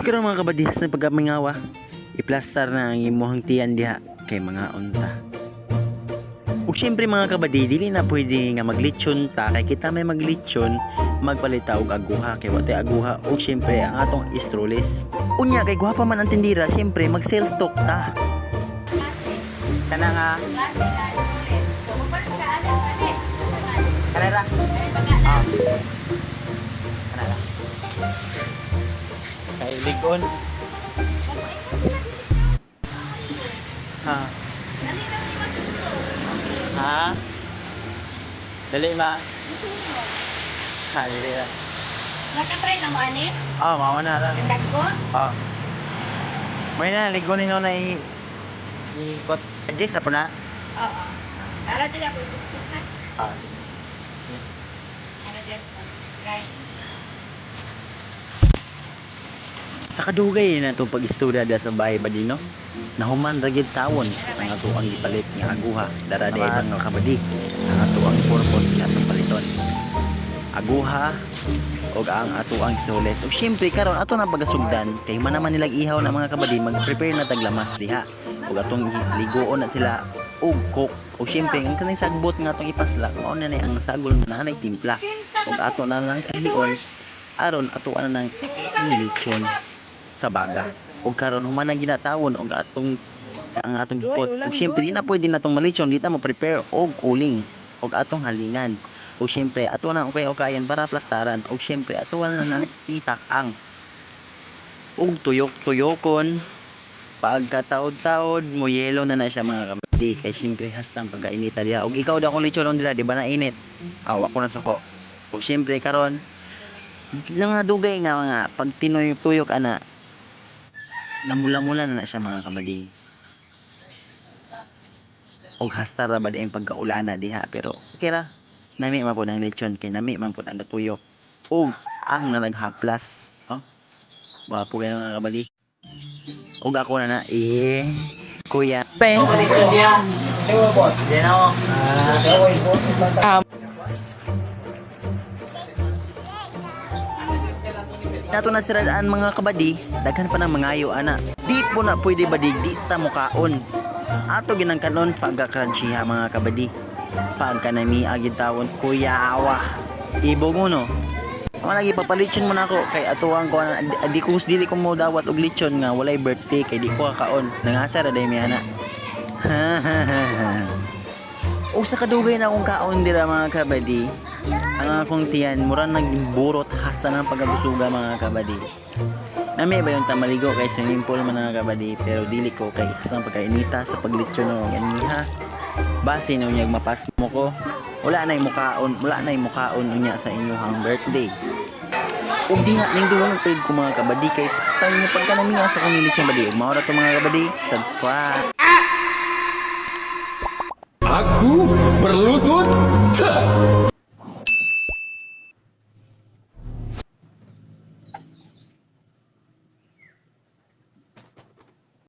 Siguro mga kabadihas na pagkamingawa, iplastar na ang imuhang tiyan diha kay mga unta. Ug syempre mga kabadi, dili na pwede nga maglitsyon ta kay kita may maglitsyon, magpalita og aguha kay wate aguha ug syempre ang atong istroles. Unya kay guwapa man ang tindira, syempre mag-sell stock ta. Klase. Kana nga Klase na stress. So, mapalit ka alam, ane. Kasaman. kanara. Kaya pag-alam. Kanara. Kay ligon. Mapalit mo sila dito. Ha. Dali lang ni Masundo. Ha? Dali ma. Masundo. Ha, dali na. Nakatry na mo, ane? Oh, mama na lang. Ang dagko? Oh. May na ligonin no na ikot. Adjust na po na. Oo. Para din ako ibuksukan. Ah, sige. Ano din? Try. Sa kadugay na itong pag-istorya da sa bahay ba din, no? Nahuman ragid tawon ang ato ang gipalit nga aguha dara day mga kabadi. Ang ato ang purpose nga atong paliton. Aguha og ang ato ang stoles. Ug syempre karon ato na pagasugdan kay man naman nilag ihaw na mga kabadi, mag-prepare na taglamas diha. Ug atong ligoon na sila og cook. Ug syempre ang kanang sagbot nga atong ipasla mao na ni ang sagol na nanay timpla. Ug ato na lang kahion aron ato na nang nilitsyon sa baga. Ug karon human ang ginatawon og ang atong gipot. Ug syempre di na pwede natong malitsyon, di ta mo prepare og uling og atong halingan. Ug syempre ato na okay-okayan para plastaran. Ug syempre ato na nang itak ang ug tuyok-tuyokon. Pagkataod-taod mo yelo na siya mga kabady. Kay syempre hastang pagkainita diha. Ug ikaw daw kung litsyon dira, di ba na init? Awa ko na suko. Ug syempre karon nga dugay nga mga pag tinuyok-tuyok ana namula-mula na siya mga kabady. Og hasta ra ba di ang pagkaulana diha, pero okay ra. Nami man po ng lechon kay nami man po ang natuyok. Og ang naghaplas, oh. Wapo kayo mga kabady. Og ako na kuya. Pen. Lechon diha. Diyan ako. Nato na siradaan mga kabadi, daghan pa ng mangayo ana. Di po na pwede badig, di ta mukaon. Ato ginang kanon pagka-crunchy ha mga kabadi. Pagka nami agid tawon kuya awa. Ibog mo no. Wala lagi papalitson mo na ako kay atuang ko di ko dili ko mo dawat og lechon nga walay birthday kay di ko kakaon. Nangasa ra day mi ana. O sa kadugay na akong kaon dira mga kabadi. Ang akong tiyan mura nagburot hasta ng pagabusuga mga kabadi. Nami ba yung tamaligo kay swimming pool mga kabadi, pero dili ko kay hasta ng pagkainita sa paglitsyon ng ganiha. Base no nyag mapas mo ko. Wala na yung mukaon unya sa inyong birthday. Ug diha ning dulo nagpayud ko mga kabadi kay pasal niyo pagkanamiya sa kung litsyon badi. Ug mao ra to mga kabadi, subscribe. Aku berlutut.